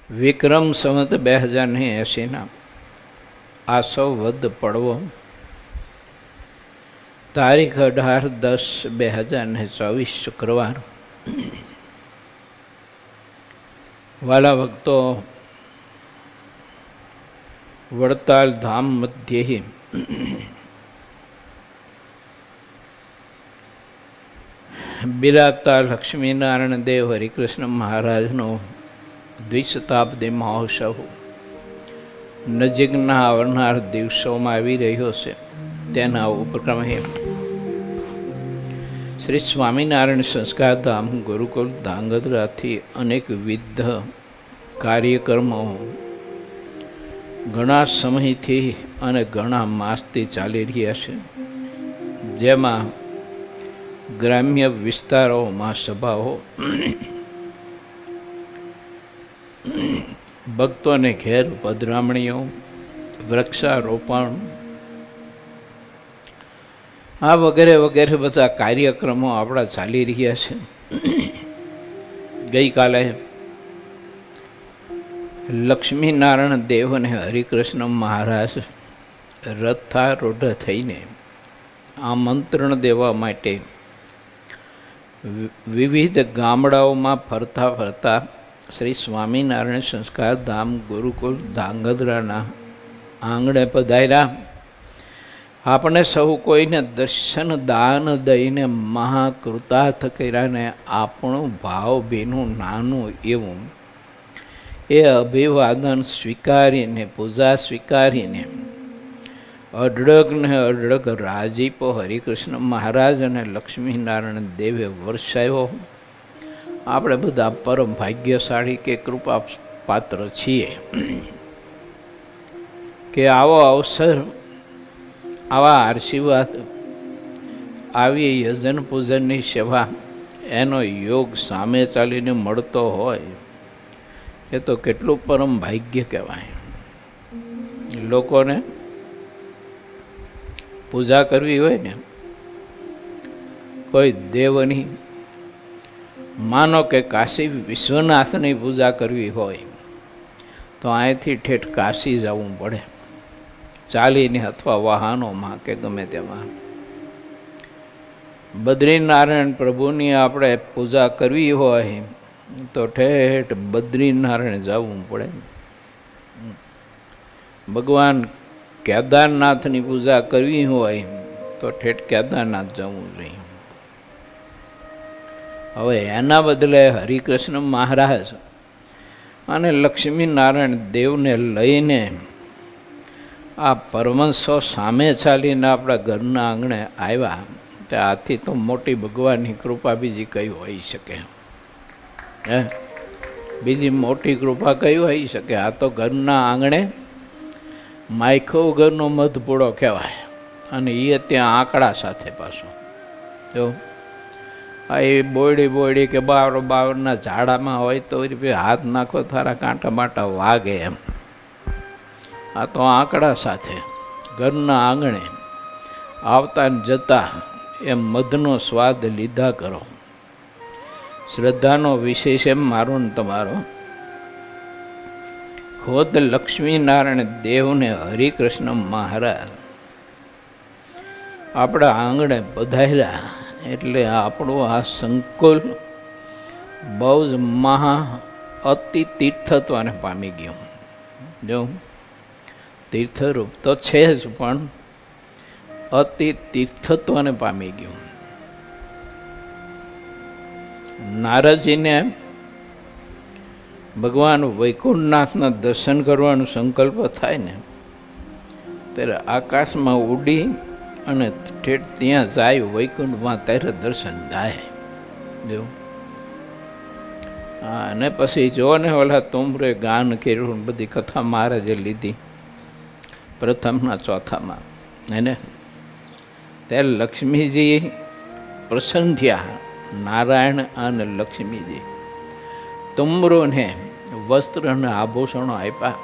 વિક્રમ સંવત 2080 આસો વદ પડવો તારીખ 18-10-2024 શુક્રવાર. વાલા ભક્તો, વડતાલ ધામ મધ્યે બિરાજતા લક્ષ્મીનારાયણ દેવ હરિકૃષ્ણ મહારાજનો દ્વિશતાબ્દી મહોત્સવ નજીકના આવનાર દિવસોમાં આવી રહ્યો છે. તેના ઉપક્રમે શ્રી સ્વામિનારાયણ સંસ્કારધામ ગુરુકુલ ધાંગધ્રાથી અનેકવિધ કાર્યક્રમો ઘણા સમયથી અને ઘણા માસથી ચાલી રહ્યા છે. જેમાં ગ્રામ્ય વિસ્તારોમાં સભાઓ, ભક્તોને ઘેર પધરામણીઓ, વૃક્ષારોપણ, આ વગેરે વગેરે બધા કાર્યક્રમો આપણા ચાલી રહ્યા છે. ગઈકાલે લક્ષ્મીનારાયણ દેવ અને હરિકૃષ્ણ મહારાજ રથારૂઢ થઈને આમંત્રણ દેવા માટે વિવિધ ગામડાઓમાં ફરતા ફરતા શ્રી સ્વામિનારાયણ સંસ્કારધામ ગુરુકુલ ધાંગધ્રાના આંગણે પધાર્યા. આપણે સૌ કોઈને દર્શન દાન દઈને મહાકૃતાર્થ કર્યાને આપણું ભાવભીનું નાનું એવું એ અભિવાદન સ્વીકારીને, પૂજા સ્વીકારીને અઢળક ને અઢળક રાજીપો હરિકૃષ્ણ મહારાજ અને લક્ષ્મીનારાયણ દેવે વર્ષાયો. આપણે બધા પરમ ભાગ્યશાળી કે કૃપા પાત્ર છીએ કે આવો અવસર, આવા આશીર્વાદ, આવી યજન પૂજનની સેવા, એનો યોગ સામે ચાલીને મળતો હોય એ તો કેટલું પરમ ભાગ્ય કહેવાય. લોકોને પૂજા કરવી હોય ને, કોઈ દેવની, માનો કે કાશી વિશ્વનાથની પૂજા કરવી હોય તો અહીંથી ઠેઠ કાશી જવું પડે, ચાલીને અથવા વાહનોમાં કે ગમે તેમાં. બદ્રીનારાયણ પ્રભુની આપણે પૂજા કરવી હોય તો ઠેઠ બદ્રીનારાયણ જવું પડે. ભગવાન કેદારનાથની પૂજા કરવી હોય તો ઠેઠ કેદારનાથ જવું જોઈએ. હવે એના બદલે હરિકૃષ્ણ મહારાજ અને લક્ષ્મીનારાયણ દેવને લઈને આ પરમહંસો સામે ચાલીને આપણા ઘરના આંગણે આવ્યા. તે આથી તો મોટી ભગવાનની કૃપા બીજી કઈ હોઈ શકે? બીજી મોટી કૃપા કઈ હોઈ શકે? આ તો ઘરના આંગણે માયખો વગરનો મધપૂડો કહેવાય. અને એ ત્યાં આંકડા સાથે પાછો જો આ એ બોયડી કે બાવરના ઝાડામાં હોય તો હાથ નાખો તારા કાંટા બાંટા વાગે એમ. આ તો આંકડા સાથે ઘરના આંગણે આવતા ને જતા એમ મધનો સ્વાદ લીધા કરો. શ્રદ્ધાનો વિશેષ એમ મારો ને તમારો. ખુદ લક્ષ્મીનારાયણ દેવને હરિકૃષ્ણ મહારાજ આપણા આંગણે પધાર્યા એટલે આપણું આ સંકુલ બહુ જ અતિ તીર્થત્વને પામી ગયું. જો તીર્થરૂપ તો છે જ, પણ અતિ તીર્થત્વને પામી ગયું. નારદજીને ભગવાન વૈકુંઠનાથના દર્શન કરવાનો સંકલ્પ થાય ને ત્યારે આકાશમાં ઉડી અને ઠેઠ ત્યાં જાય વૈકુંઠમાં, ત્યારે દર્શન થાય. જો હા, અને પછી જો ને ઓલા તોમરે ગાન કર્યું, બધી કથા મહારાજે લીધી પ્રથમના ચોથામાં એને. ત્યારે લક્ષ્મીજી પ્રસન્ન થયા. નારાયણ અને લક્ષ્મીજી તુમરોને વસ્ત્ર અને આભૂષણો આપ્યા.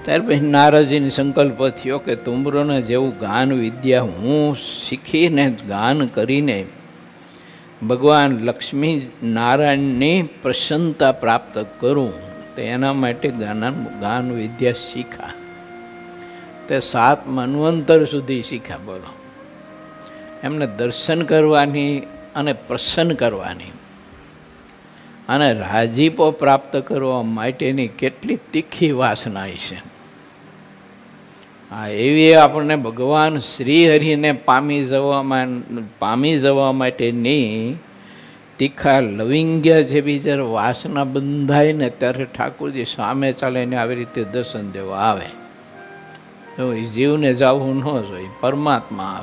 ત્યાર પછી નારદજીને સંકલ્પ થયો કે તુમરોને જેવું ગાન વિદ્યા હું શીખીને ગાન કરીને ભગવાન લક્ષ્મી નારાયણની પ્રસન્નતા પ્રાપ્ત કરું તો એના માટે ગાન વિદ્યા શીખા. તે 7 મન્વંતર સુધી શીખ્યા. બોલો, એમને દર્શન કરવાની અને પ્રસન્ન કરવાની અને રાજીપો પ્રાપ્ત કરવા માટેની કેટલી તીખી વાસના છે. હા, એવી આપણને ભગવાન શ્રી હરિને પામી જવા માટેની તીખા લવિંગ્ય જેવી જ્યારે વાસના બંધાય ને ત્યારે ઠાકોરજી સામે ચાલીને આવી રીતે દર્શન દેવા આવે. એ જીવને જવું ન જોઈએ, પરમાત્મા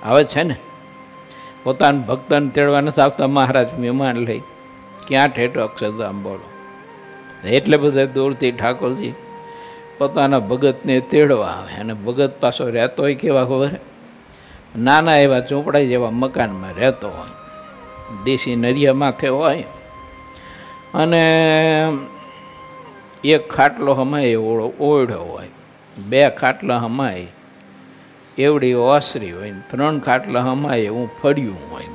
આવે છે ને. પોતાના ભક્તને તેડવા નથી આવતા મહારાજ મહેમાન લઈ, ક્યાં ઠેઠો અક્ષરધામ. બોલો, એટલે બધા દૂરથી ઠાકોરજી પોતાના ભગતને તેડવા આવે. અને ભગત પાછો રહેતો હોય કેવા ખબર, નાના એવા ઝૂંપડા જેવા મકાનમાં રહેતો હોય, દેશી નરિયા માથે હોય, અને એક ખાટલો હમાય ઓળ્યો હોય, 2 ખાટલા હમાય એવડી ઓસરી હોય, 3 ખાટલા હમાય એવું ફળ્યું હોય.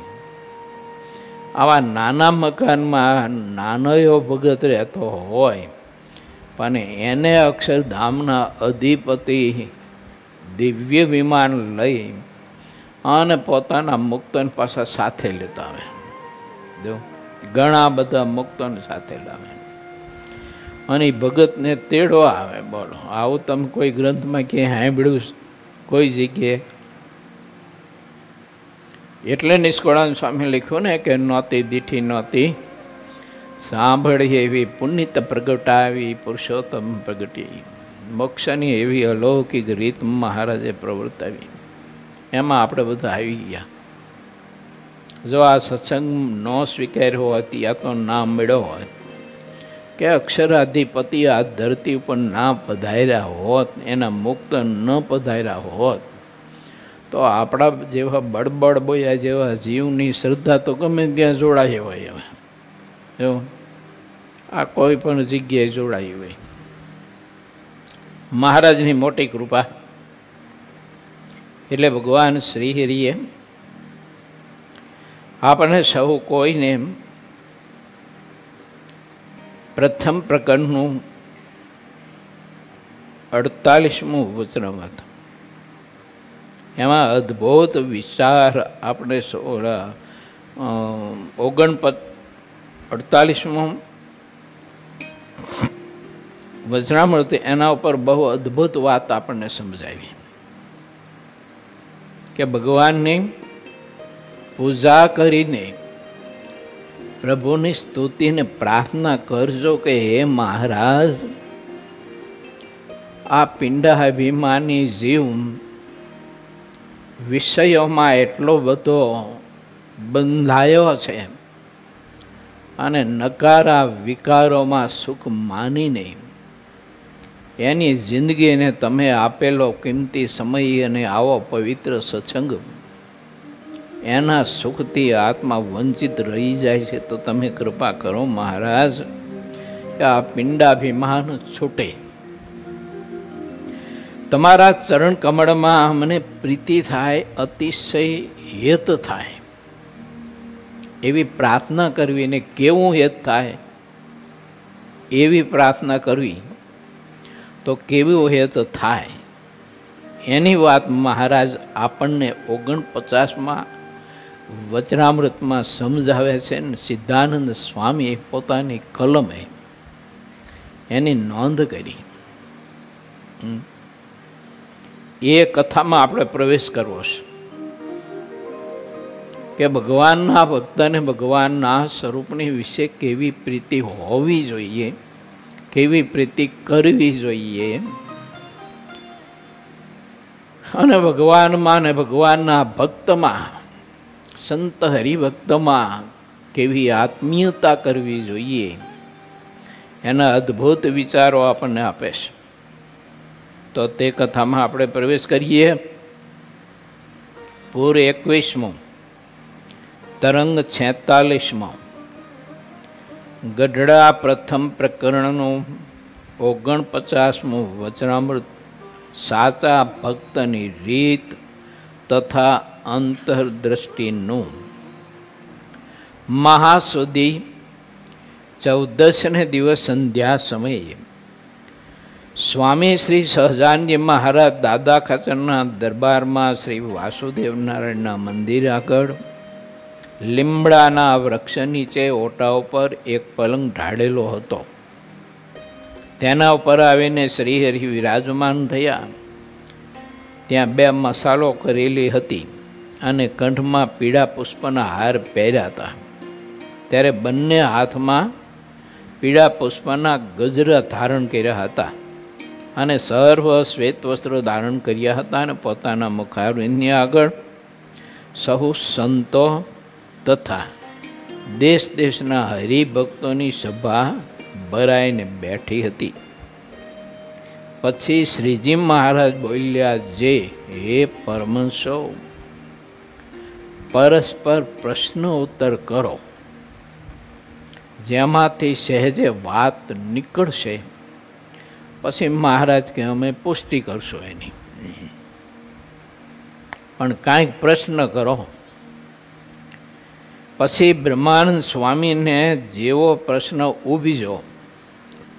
આવા નાના મકાનમાં નાનો એવો ભગત રહેતો હોય, પણ એને અક્ષરધામના અધિપતિ દિવ્ય વિમાન લઈ અને પોતાના મુક્તોને પાછા સાથે લેતા આવે. જો ઘણા બધા મુક્તોને સાથે લાવે અને ભગતને તેડવા આવે. બોલો, આવું તમે કોઈ ગ્રંથમાં ક્યાંય સાંભળ્યું કોઈ જગ્યાએ? એટલે નિષ્કળાનંદ સ્વામી લખ્યું ને કે નહોતી દીઠી નહોતી સાંભળી એવી પુનિત પ્રગટાવી પુરુષોત્તમ પ્રગટી. મોક્ષની એવી અલૌકિક રીત મહારાજે પ્રવર્તાવી, એમાં આપણે બધા આવી ગયા. જો આ સત્સંગ ન સ્વીકાર્યો હોત, યા તો ના મળ્યો હોત, કે અક્ષરાધિપતિ આ ધરતી ઉપર ના પધાર્યા હોત, એના મુક્ત ન પધાર્યા હોત, તો આપણા જેવા બળબડ બોયા જેવા જીવની શ્રદ્ધા તો ગમે ત્યાં જોડાઈ હોય. હવે જો આ કોઈ પણ જગ્યાએ જોડાઈ હોય. મહારાજની મોટી કૃપા. એટલે ભગવાન શ્રી હરિએ આપણને સૌ કોઈને પ્રથમ પ્રકરણનું 48મું વચનામૃત, એમાં અદ્ભુત વિચાર આપણે 48મું વચનામૃત, એના ઉપર બહુ અદ્ભુત વાત આપણને સમજાવી કે ભગવાનની પૂજા કરીને પ્રભુની સ્તુતિને પ્રાર્થના કરજો કે હે મહારાજ, આ પિંડાભિમાની જીવ વિષયોમાં એટલો બધો બંધાયો છે અને નકારા વિકારોમાં સુખ માનીને એની જિંદગીને તમે આપેલો કિંમતી સમય અને આવો પવિત્ર સત્સંગ, એના સુખથી આત્મા વંચિત રહી જાય છે. તો તમે કૃપા કરો મહારાજ કે આ પિંડાભિમાન છૂટે, તમારા ચરણ કમળમાં મને પ્રીતિ થાય, અતિશય હેત થાય, એવી પ્રાર્થના કરવી. ને કેવું હેત થાય એવી પ્રાર્થના કરવી, તો કેવું હેત થાય એની વાત મહારાજ આપણને 49માં વચનામૃતમાં સમજાવે છે. ને સિદ્ધાનંદ સ્વામીએ પોતાની કલમે એની નોંધ કરી. એ કથામાં આપણે પ્રવેશ કરવો છે કે ભગવાનના ભક્તને ભગવાનના સ્વરૂપની વિશે કેવી પ્રીતિ હોવી જોઈએ, કેવી પ્રીતિ કરવી જોઈએ, અને ભગવાનમાં ને ભગવાનના ભક્તમાં, સંત હરિભક્તમાં કેવી આત્મીયતા કરવી જોઈએ, એના અદ્ભુત વિચારો આપણને આપે છે. તો તે કથામાં આપણે પ્રવેશ કરીએ. પૂર 21મું, તરંગ 46માં, ગઢડા પ્રથમ પ્રકરણનું 49મું વચનામૃત, સાચા ભક્તની રીત તથા અંતરદ્રષ્ટિનું. મહાસુદી 14ને દિવસ સંધ્યા સમયે સ્વામી શ્રી સહજાનંદજી મહારાજ દાદા ખાચરના દરબારમાં શ્રી વાસુદેવ નારાયણના મંદિર આગળ લીમડાના વૃક્ષ નીચે ઓટા ઉપર એક પલંગ ઢાળેલો હતો. તેના ઉપર આવીને શ્રીહરિ વિરાજમાન થયા. ત્યાં 2 મસાલો કરેલી હતી અને કંઠમાં પીળા પુષ્પના હાર પહેર્યા હતા. ત્યારે બંને હાથમાં પીળા પુષ્પના ગજરા ધારણ કર્યા હતા અને સર્વ શ્વેત વસ્ત્રો ધારણ કર્યા હતા અને પોતાના મુખારવિંદની આગળ સહુ સંતો તથા દેશ દેશના હરિભક્તોની સભા ભરાઈને બેઠી હતી. પછી શ્રીજી મહારાજ બોલ્યા, જે હે પરમહંસો, પરસ્પર પ્રશ્ન ઉત્તર કરો, જેમાંથી સહેજે વાત નીકળશે પછી મહારાજ કે અમે પુષ્ટિ કરશો એની, પણ કાંઈક પ્રશ્ન કરો. પછી બ્રહ્માનંદ સ્વામીને જેવો પ્રશ્ન ઊભજો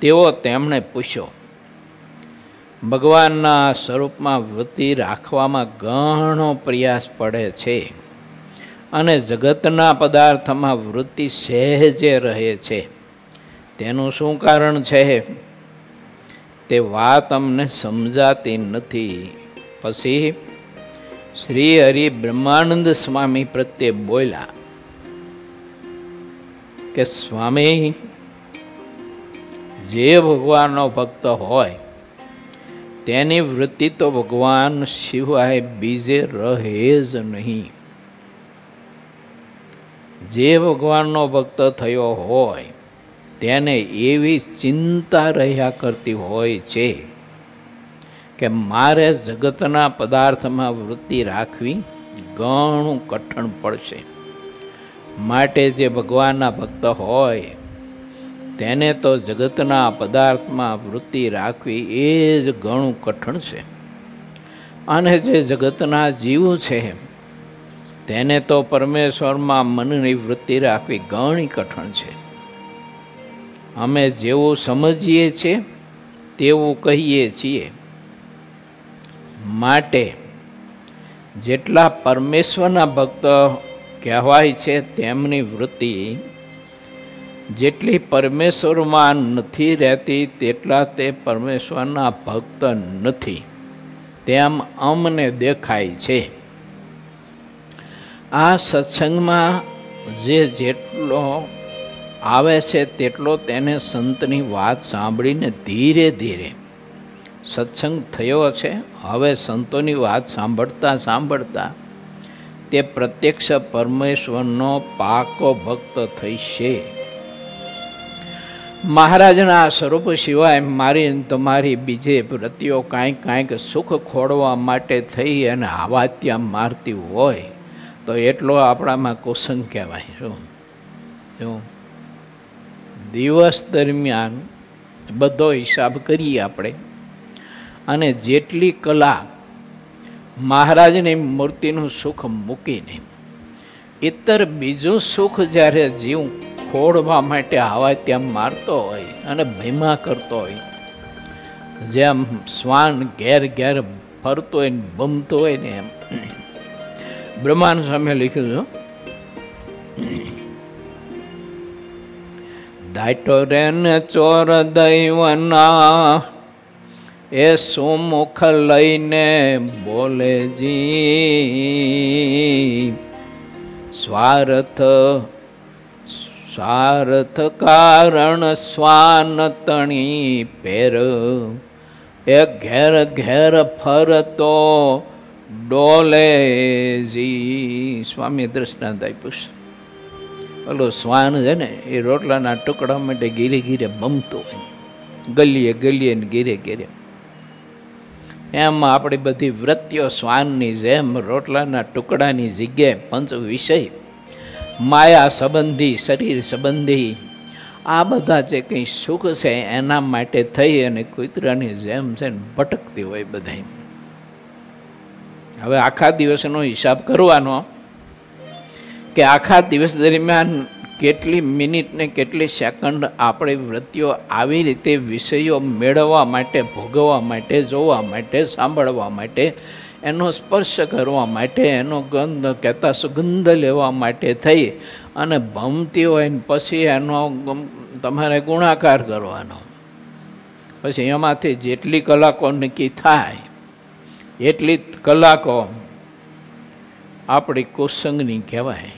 તેવો તેમણે પૂછ્યો. ભગવાનના સ્વરૂપમાં વૃત્તિ રાખવામાં ઘણો પ્રયાસ પડે છે અને જગતના પદાર્થમાં વૃત્તિ સહેજે રહે છે. તેનું શું કારણ છે તે વાત અમને સમજાતી નથી. પછી શ્રી હરિ બ્રહ્માનંદ સ્વામી પ્રત્યે બોલ્યા કે સ્વામી, જે ભગવાનનો ભક્ત હોય તેની વૃત્તિ તો ભગવાન સિવાય બીજે રહે જ નહીં. જે ભગવાનનો ભક્ત થયો હોય તેને એવી ચિંતા રહ્યા કરતી હોય છે કે મારે જગતના પદાર્થમાં વૃત્તિ રાખવી ઘણું કઠણ પડશે. માટે જે ભગવાનના ભક્ત હોય તેને તો જગતના પદાર્થમાં વૃત્તિ રાખવી એ જ ઘણું કઠણ છે, અને જે જગતના જીવ છે તેને તો પરમેશ્વરમાં મનની વૃત્તિ રાખવી ઘણી કઠણ છે. અમે જેવું સમજીએ છીએ તેવું કહીએ છીએ. માટે જેટલા પરમેશ્વરના ભક્ત કહેવાય છે તેમની વૃત્તિ જેટલી પરમેશ્વરમાં નથી રહેતી તેટલા તે પરમેશ્વરના ભક્ત નથી, તેમ અમને દેખાય છે. આ સત્સંગમાં જેટલો આવે છે તેટલો તેને સંતની વાત સાંભળીને ધીરે ધીરે સત્સંગ થયો છે. હવે સંતોની વાત સાંભળતા સાંભળતા તે પ્રત્યક્ષ પરમેશ્વરનો પાકો ભક્ત થઈશે. મહારાજના સ્વરૂપ સિવાય મારી તમારી બીજે વૃત્તિઓ કાંઈક સુખ ખોળવા માટે થઈ અને આવા ત્યાં મારતી હોય તો એટલો આપણામાં કુસંગ કહેવાય. શું દિવસ દરમિયાન બધો હિસાબ કરીએ આપણે, અને જેટલી કલાક મહારાજની મૂર્તિનું સુખ મૂકીને ઇતર બીજું સુખ જ્યારે જીવ ખોળવા માટે આવા ત્યાં મારતો હોય અને ભયમાં કરતો હોય, જેમ શ્વાન ઘેર ઘેર ફરતો હોય ને બમતો હોય ને એમ બ્રહ્માનંદ સામે લખ્યું છે, દાટો રે ને ચોર દૈવના એ સુમુખ લઈને બોલે જી, સ્વાર્થ કારણ શ્વાન તણી પેર એ ઘેર ઘેર ફરતો ડોલે જી. સ્વામી દૃષ્ટાંત આપ્યું છે. ઓલો શ્વાન છે ને એ રોટલાના ટુકડા માટે ગીરે ગીરે બમતો હોય, ગલીએ ગલીએ ને ગીરે ગીરે. એમ આપણી બધી વૃત્તિઓ શ્વાનની જેમ રોટલાના ટુકડાની જગ્યાએ પંચ વિષય માયા સંબંધી, શરીર સંબંધી આ બધા જે કંઈ સુખ છે એના માટે થઈ અને કૂતરાની જેમ છે ને ભટકતી હોય બધા. હવે આખા દિવસનો હિસાબ કરવાનો કે આખા દિવસ દરમિયાન કેટલી મિનિટ ને કેટલી સેકન્ડ આપણે વૃત્તિઓ આવી રીતે વિષયો મેળવવા માટે, ભોગવવા માટે, જોવા માટે, સાંભળવા માટે, એનો સ્પર્શ કરવા માટે, એનો ગંધ કહેતા સુગંધ લેવા માટે થઈ અને ભમતી હોય ને પછી એનો તમારે ગુણાકાર કરવાનો. પછી એમાંથી જેટલી કલાકો નક્કી થાય એટલી કલાકો આપણી કુસંગની કહેવાય.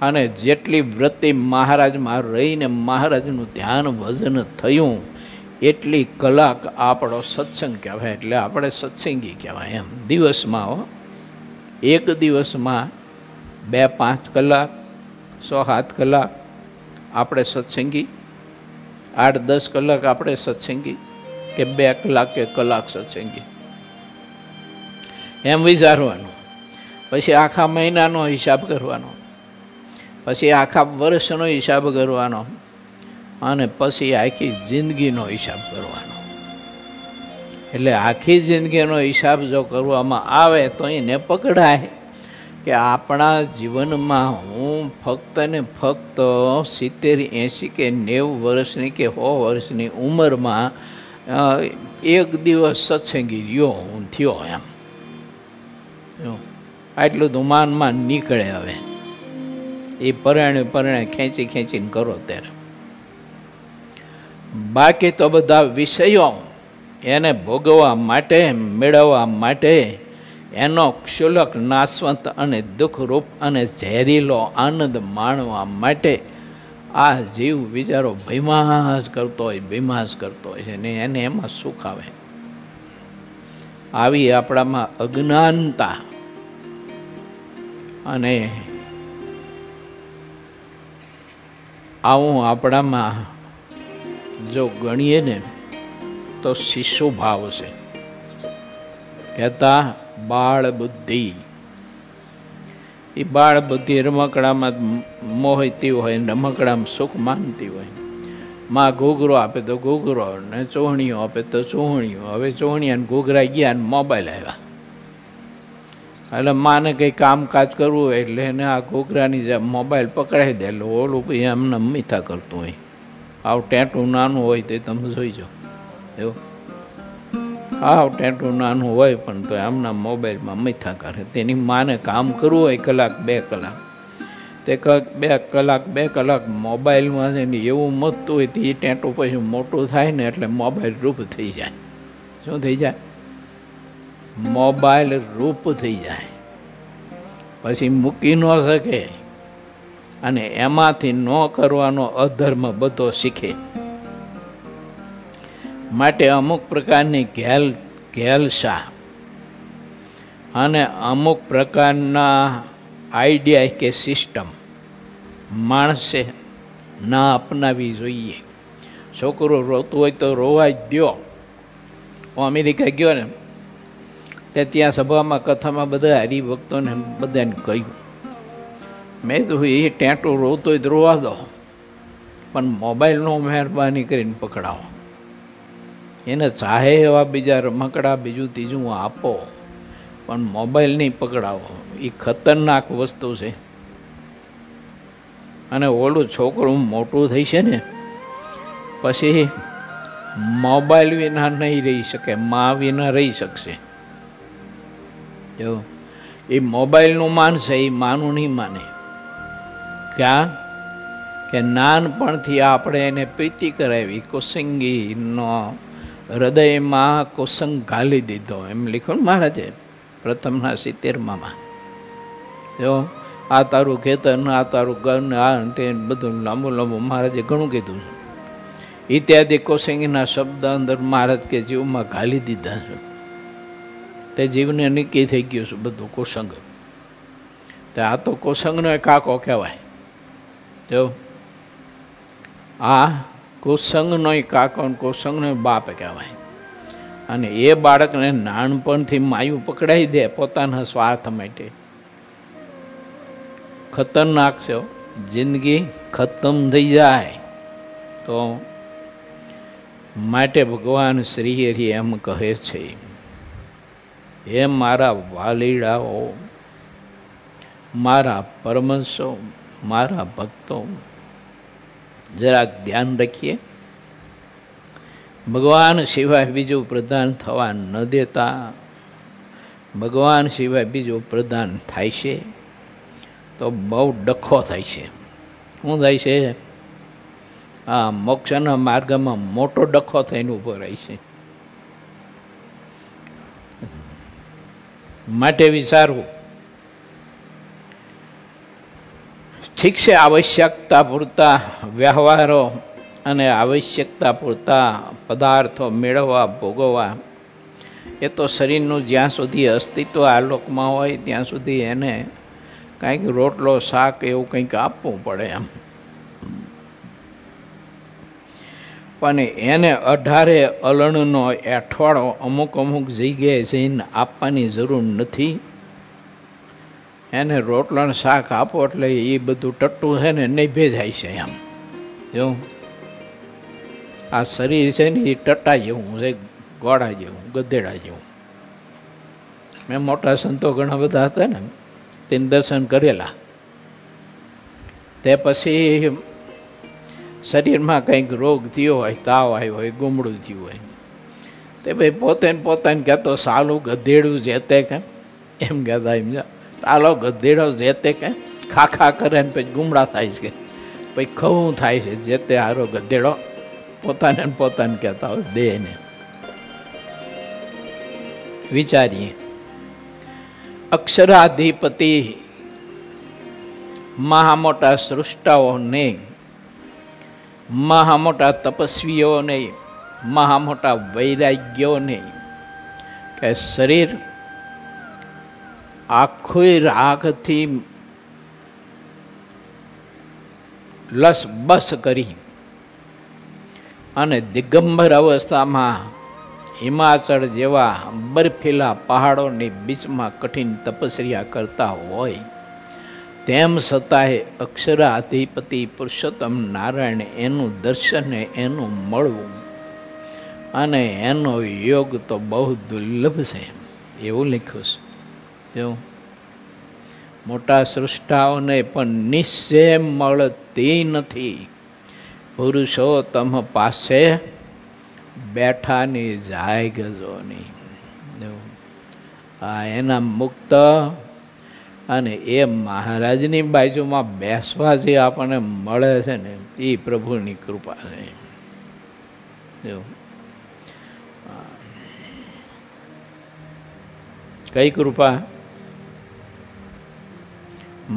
અને જેટલી વૃત્તિ મહારાજમાં રહીને મહારાજનું ધ્યાન ભજન થયું એટલી કલાક આપણો સત્સંગ કહેવાય. એટલે આપણે સત્સંગી કહેવાય એમ. દિવસમાં એક દિવસમાં 2-5 કલાક, 6-7 કલાક આપણે સત્સંગી, 8-10 કલાક આપણે સત્સંગી, કે 2 કલાક કે કલાક સત્સંગી, એમ વિચારવાનું. પછી આખા મહિનાનો હિસાબ કરવાનો, પછી આખા વર્ષનો હિસાબ કરવાનો, અને પછી આખી જિંદગીનો હિસાબ કરવાનો. એટલે આખી જિંદગીનો હિસાબ જો કરવામાં આવે તો એને પકડાય કે આપણા જીવનમાં હું ફક્ત ને ફક્ત 70, 80 કે 90 વર્ષની કે 100 વર્ષની ઉંમરમાં એક દિવસ સત્સંગી રહ્યો હું થયો એમ. આટલું ધુમાનમાં નીકળે. હવે એ પરણે ખેંચીને કરો ત્યારે. બાકી તો બધા વિષયો એને ભોગવવા માટે, મેળવવા માટે, એનો ક્ષુલક, નાશવંત અને દુઃખરૂપ અને ઝેરીલો આનંદ માણવા માટે આ જીવ વિચારો ભીમાસ કરતો હોય છે ને એને એમાં સુખ આવે. આવી આપણામાં અજ્ઞાનતા અને આવું આપણામાં જો ગણીએ ને તો શિશુ ભાવ છે. કહેતા બાળ બુદ્ધિ, એ બાળ બુદ્ધિ રમકડામાં મોહતી હોય, રમકડામાં સુખ માનતી હોય. માં ઘૂઘરો આપે તો ઘૂઘરો, ને ચોહણીઓ આપે તો ચોહણીઓ. હવે ચોહણીયા ને ઘૂઘરા ગયા ને મોબાઈલ આવ્યા. એટલે માને કંઈ કામકાજ કરવું હોય એટલે એને આ ઘૂઘરાની જેમ મોબાઈલ પકડાઈ દે. એટલે ઓલું પછી એમને મીઠા કરતું હોય. આવું ટેટું નાનું હોય તો તમે જોઈ જાઓ. એવું આવું ટેટું નાનું હોય પણ તો એમના મોબાઈલમાં મીઠા કરે. તેની માને કામ કરવું હોય 1-2 કલાક, તે 2 કલાક મોબાઈલમાં છે ને એવું મથતું હોય તો એ ટેટું પછી મોટું થાય ને એટલે મોબાઈલ રૂપ થઈ જાય. શું થઈ જાય? મોબાઈલ રૂપ થઈ જાય. પછી મૂકી ન શકે અને એમાંથી ન કરવાનો અધર્મ બધો શીખે. માટે અમુક પ્રકારની ઘેલસા અને અમુક પ્રકારના આઈડિયા કે સિસ્ટમ માણસે ના અપનાવી જોઈએ. છોકરો રોતું હોય તો રોવા જ દો. હું અમેરિકા ગયો ને તે ત્યાં સભામાં કથામાં બધા હરિભક્તોને બધાને કહ્યું, મેં તો એ ટેટું રોતો હોય તો રોવા દો, પણ મોબાઈલનો મહેરબાની કરીને પકડાવો. એને ચાહે એવા બીજા રમકડા બીજું ત્રીજું આપો, પણ મોબાઈલ નહીં પકડાવો. એ ખતરનાક વસ્તુ છે. અને ઓલું છોકરું મોટું થઈ છે ને પછી મોબાઈલ વિના નહીં રહી શકે, મા વિના રહી શકશે. જો એ મોબાઈલનું માનશે, એ માનું નહીં માને. ક્યાં કે નાનપણથી આપણે એને પ્રીતિ કરાવી, કુસંગીનો હૃદયમાં કુસંગ ઘાલી દીધો. એમ લખ્યું ને મહારાજે પ્રથમના 70માં. જો આ તારું ખેતર ને આ તારું ઘર ને આ તે બધું લાંબુ મહારાજે ઘણું કીધું. ઇત્યાદિ કુસંગીના શબ્દ અંદર મહારાજ કે જીવમાં ઘાલી દીધા છે. તે જીવને નક્કી થઈ ગયું છે બધું કુસંગ. તો આ તો કુસંગનો કાકો કહેવાય. જો આ કુસંગનો કાકો, કુસંગનો બાપ કહેવાય. અને એ બાળકને નાનપણથી માયું પકડાઈ દે પોતાના સ્વાર્થ માટે. ખતરનાક છે. જિંદગી ખતમ થઈ જાય. તો માટે ભગવાન શ્રી હરિ એમ કહે છે હે મારા વાલીડાઓ, મારા પરમહંસો, મારા ભક્તો, જરાક ધ્યાન રાખીએ. ભગવાન સિવાય બીજું પ્રદાન થવા ન દેતા. ભગવાન સિવાય બીજું પ્રદાન થાય છે તો બહુ ડખો થાય છે. શું થાય છે? આ મોક્ષના માર્ગમાં મોટો ડખો થઈને ઊભો રહે છે. માટે વિચારવું. ઠીક છે, આવશ્યકતા પૂરતા વ્યવહારો અને આવશ્યકતા પૂરતા પદાર્થો મેળવવા, ભોગવવા, એ તો શરીરનું જ્યાં સુધી અસ્તિત્વ આ લોકમાં હોય ત્યાં સુધી એને કંઈક રોટલો શાક એવું કંઈક આપવું પડે એમ. પણ એને 18 અલણનો એઠવાડો અમુક જગ્યાએ જઈને આપવાની જરૂર નથી. એને રોટલો શાક આપો એટલે એ બધું ટટ્ટું છે ને નહીં ભેજાય છે એમ. જો આ શરીર છે ને એ ટટ્ટા જેવું છે, ઘોડા જેવું, ગધેડા જેવું. મેં મોટા સંતો ઘણા બધા હતા ને તેને દર્શન કરેલા. તે પછી શરીરમાં કંઈક રોગ થયો હોય, તાવ આવ્યો હોય, ગુમડું થયું હોય, તે ભાઈ પોતાને કહેતો સાલું ગધેડું જે તે કે એમ કહેતા. એમ ચાલો ગધેડો જે તે કે ખાખા કરે ને પછી ગુમડા થાય છે, પછી ખવું થાય છે. જે તે હારો ગધેડો પોતાને કહેતા હોય દેહને. વિચારીએ, અક્ષરાધિપતિ મહા મોટા સૃષ્ટાઓને, મહા મોટા તપસ્વીઓને, મહા મોટા વૈરાગ્યોને કે શરીર આખું રાગથી લસબસ કરી અને દિગંબર અવસ્થામાં હિમાચળ જેવા બરફીલા પહાડોની બીચમાં કઠિન તપસ્યા કરતા હોય, તેમ છતાંય અક્ષરાધિપતિ પુરુષોત્તમ નારાયણ એનું દર્શન, એનું મળવું અને એનો યોગ તો બહુ દુર્લભ છે એવું લખ્યું છે. જો મોટા સૃષ્ટાઓને પણ નિશ્ચય મળતી નથી. પુરુષોત્તમ પાસે બેઠાની જાય ગજોની. આ એના મુક્ત અને એ મહારાજની બાજુમાં બેસવા જે આપણને મળે છે ને એ પ્રભુની કૃપા છે. કઈ કૃપા?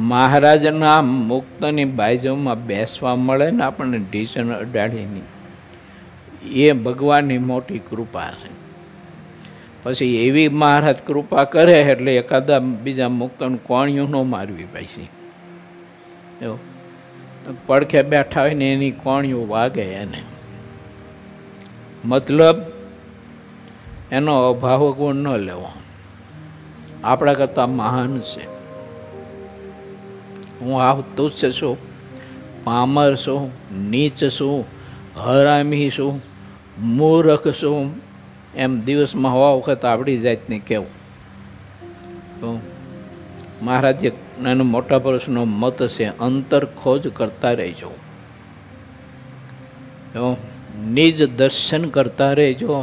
મહારાજના મુક્તની બાજુમાં બેસવા મળે ને આપણને ઢીચણ અડાડીની, એ ભગવાનની મોટી કૃપા છે. પછી એવી મહારાજ કૃપા કરે એટલે એકાદા બીજા મુક્તનું કોણિયું ન મારવી પાછી. પડખે બેઠા હોય ને એની કોણિયું વાગે એને. મતલબ એનો અભાવ ગુણ ન લેવો. આપણા કરતાં મહાન છે. હું આવ તુચ્છ છું, પામર છું, નીચ છું, હરામી છું, મૂર્ખ છું, એમ દિવસમાં હવા વખત આપણી જાતને કહેવું. તો મહારાજે એનો મોટા પુરુષનો મત છે, અંતર ખોજ કરતા રહેજો, નિજ દર્શન કરતા રહેજો,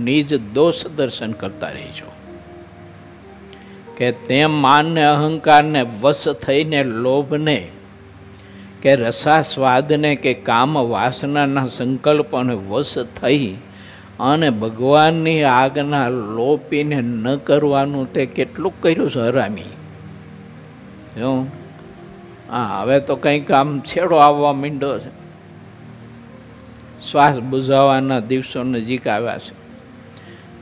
નિજ દોષ દર્શન કરતા રહેજો. કે તેમ માનને અહંકારને વશ થઈને લોભને કે રસાસ્વાદને કે કામ વાસનાના સંકલ્પોને વશ થઈ અને ભગવાનની આજ્ઞા લોપીને ન કરવાનું તે કેટલું કર્યું છે હરામી. હવે તો કંઈક આમ છેડો આવવા માંડ્યો છે. શ્વાસ બુઝાવવાના દિવસો નજીક આવ્યા છે.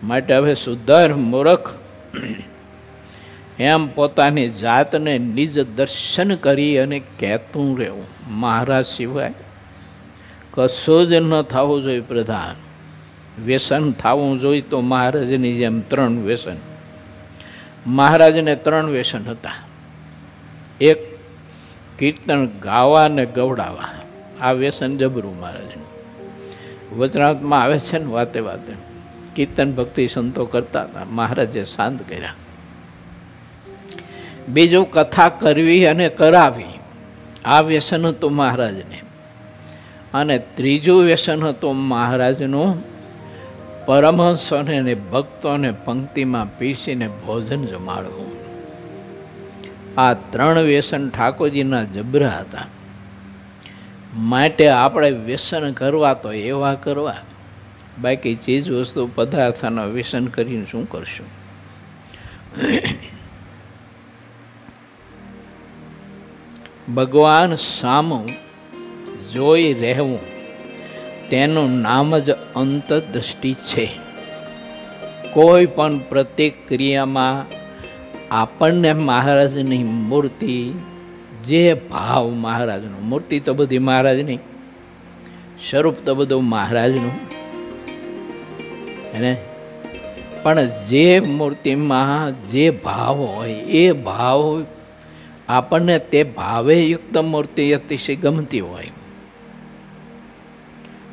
માટે હવે સુધર મૂર્ખ એમ પોતાની જાતને નિજ દર્શન કરી અને કહેતું રહેવું. મહારાજ સિવાય કશું જ ન થવું જોઈએ પ્રધાન. વ્યસન થવું જોઈએ તો મહારાજની જેમ 3 વ્યસન. મહારાજને 3 વ્યસન હતા. એક કીર્તન ગાવા ને ગવડાવવા, આ વ્યસન જબરું મહારાજનું. વચનામૃતમાં આવે છે ને વાતે વાતે કીર્તન ભક્તિ સંતો કરતા હતા, મહારાજે શાંત કર્યા. બીજું કથા કરવી અને કરાવી, આ વ્યસન હતું મહારાજને. અને ત્રીજું વ્યસન હતું મહારાજનું પરમહંસોને અને ભક્તોને પંક્તિમાં પીરસીને ભોજન જમાડવું. આ 3 વ્યસન ઠાકોરજીના જબરા હતા. માટે આપણે વ્યસન કરવા તો એવા કરવા, બાકી ચીજ વસ્તુ પદાર્થના વ્યસન કરીને શું કરશું? ભગવાન સામું જોઈ રહેવું તેનું નામ જ અંતર્દૃષ્ટિ છે. કોઈ પણ પ્રતિક્રિયામાં આપણને મહારાજની મૂર્તિ, જે ભાવ મહારાજનું, મૂર્તિ તો બધી મહારાજની, સ્વરૂપ તો બધું મહારાજનું, અને પણ જે મૂર્તિમાં જે ભાવ હોય એ ભાવ આપણને તે ભાવે યુક્ત મૂર્તિ અતિશય ગમતી હોય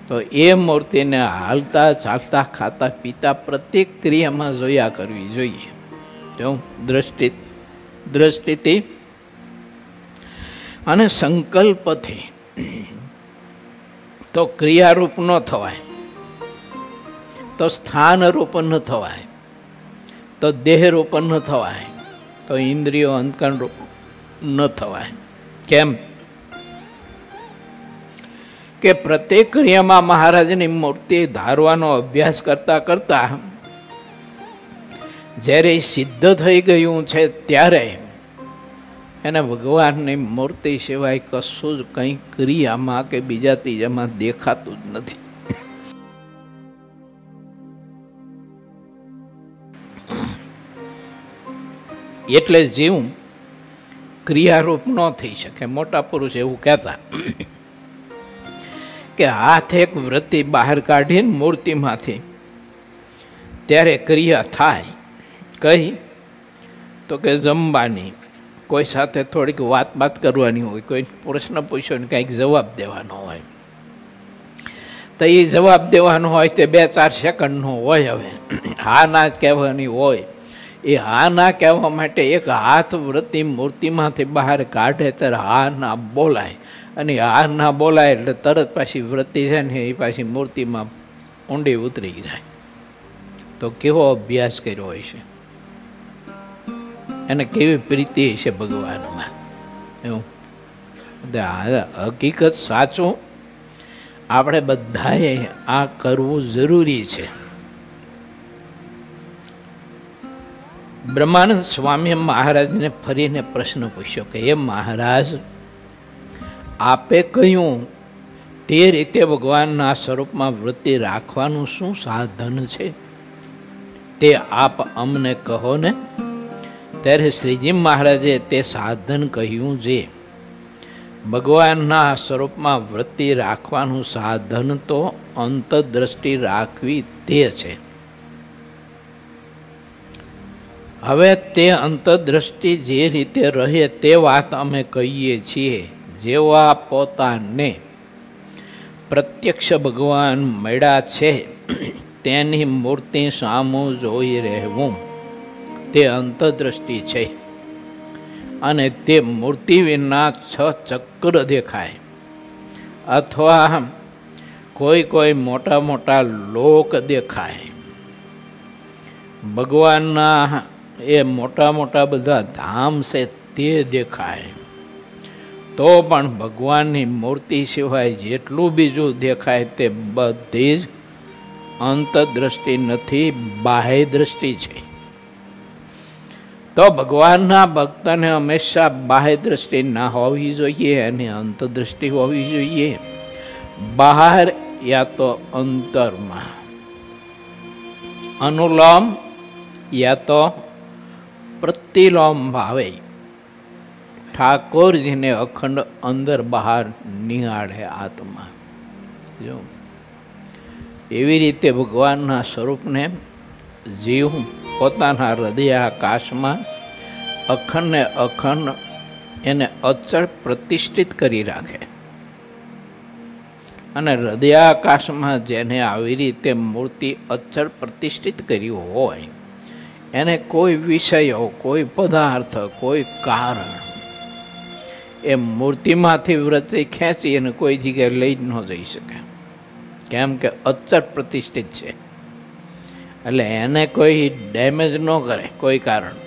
તો એ મૂર્તિને હાલતા ચાલતા ખાતા પીતા પ્રત્યેક ક્રિયામાં જોયા કરવી જોઈએ. જો દ્રષ્ટિથી અને સંકલ્પથી તો ક્રિયારૂપ ન થવાય, તો સ્થાનરૂપ ન થવાય, તો દેહરૂપ ન થવાય, તો ઇન્દ્રિયો અંતકરણ રૂપ ન થવાય. કેમ કે પ્રત્યેક ક્રિયામાં મહારાજની મૂર્તિ ધારવાનો અભ્યાસ કરતા કરતા જ્યારે સિદ્ધ થઈ ગયું છે ત્યારે એને ભગવાનની મૂર્તિ સિવાય કશું જ કંઈ ક્રિયામાં કે બીજા ત્રીજામાં દેખાતું જ નથી. એટલે જીવ ક્રિયારૂપ ન થઈ શકે. મોટા પુરુષ એવું કહેતા કે હાથ એક વૃત્તિ બહાર કાઢીને મૂર્તિમાંથી ત્યારે ક્રિયા થાય. કઈ તો કે જમવાની, કોઈ સાથે થોડીક વાત કરવાની હોય, કોઈ પ્રશ્ન પૂછ્યો ને કંઈક જવાબ દેવાનો હોય, તો એ જવાબ દેવાનો હોય તે 2-4 સેકન્ડનો હોય. હવે હા ના જ કહેવાની હોય. એ હા ના કહેવા માટે એક હાથ વૃત્તિ મૂર્તિમાંથી બહાર કાઢે ત્યારે હા ના બોલાય, અને હા ના બોલાય એટલે તરત પાછી વૃત્તિ છે ને એ પાછી મૂર્તિમાં ઊંડી ઉતરી જાય. તો કેવો અભ્યાસ કર્યો હોય છે, એને કેવી પ્રીતિ છે ભગવાનમાં. એવું હકીકત સાચું આપણે બધાએ આ કરવું જરૂરી છે. બ્રહ્માનંદ સ્વામી મહારાજને ફરીને પ્રશ્ન પૂછ્યો કે હે મહારાજ, આપે કહ્યું તે રીતે ભગવાનના સ્વરૂપમાં વૃત્તિ રાખવાનું શું સાધન છે, તે આપ અમને કહો ને. ત્યારે શ્રીજી મહારાજે તે સાધન કહ્યું જે ભગવાનના સ્વરૂપમાં વૃત્તિ રાખવાનું સાધન તો અંતર્દૃષ્ટિ રાખવી તે છે. હવે તે અંતર્દૃષ્ટિ જે રીતે રહે તે વાત અમે કહીએ છીએ. જેવા પોતાને પ્રત્યક્ષ ભગવાન મળ્યા છે તેની મૂર્તિ સામું જોઈ રહેવું તે અંતર્દૃષ્ટિ છે. અને તે મૂર્તિ વિના 6 ચક્ર દેખાય, અથવા કોઈ મોટા મોટા લોક દેખાય. ભગવાનના એ મોટા બધા ધામ છે તે દેખાય, તો પણ ભગવાનની મૂર્તિ સિવાય જેટલું બીજું દેખાય તે બધી જ અંતર્દૃષ્ટિ નથી, બાહ્ય દ્રષ્ટિ છે. તો ભગવાનના ભક્તને હંમેશા બાહ્ય દ્રષ્ટિ ના હોવી જોઈએ અને અંતર્દૃષ્ટિ હોવી જોઈએ. બહાર યા તો અંતરમાં, અનુલોમ યા તો પ્રતિલોમ ભાવે ઠાકોરજીને અખંડ અંદર બહાર નિહાળે આત્મા. જો એવી રીતે ભગવાનના સ્વરૂપને જીવ પોતાના હૃદયાકાશમાં અખંડ એને અચળ પ્રતિષ્ઠિત કરી રાખે. અને હૃદયાકાશમાં જેને આવી રીતે મૂર્તિ અચળ પ્રતિષ્ઠિત કરી હોય એને કોઈ વિષયો, કોઈ પદાર્થ, કોઈ કારણ એ મૂર્તિમાંથી વૃત્તિ ખેંચી અને કોઈ જગ્યાએ લઈ જ ન જઈ શકે. કેમ કે અચળ પ્રતિષ્ઠિત છે, એટલે એને કોઈ ડેમેજ ન કરે કોઈ કારણ.